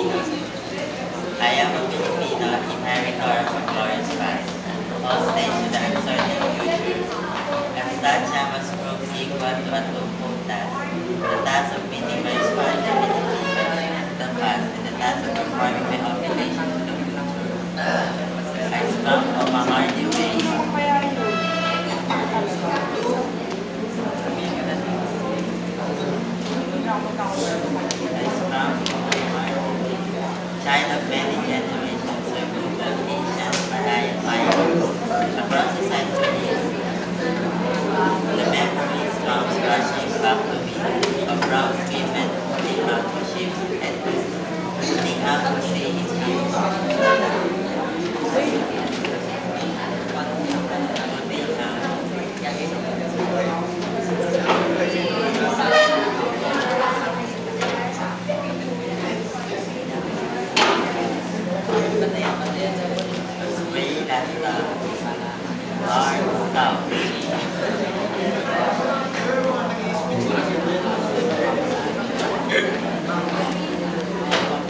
Filipino. I am a Filipino, inheritor from glorious past, all stage to the uncertain future. As such, I must prove equal to a twofold task, the task of meeting my responsibility to the past and the task of performing my obligation to the future. I sprung from a hardy way. Child of many generations, a group of nations where I admire across the centuries. The memories comes rushing back to me of routes given, putting out to ship and putting out to say his gift. Way that love, Lord, love.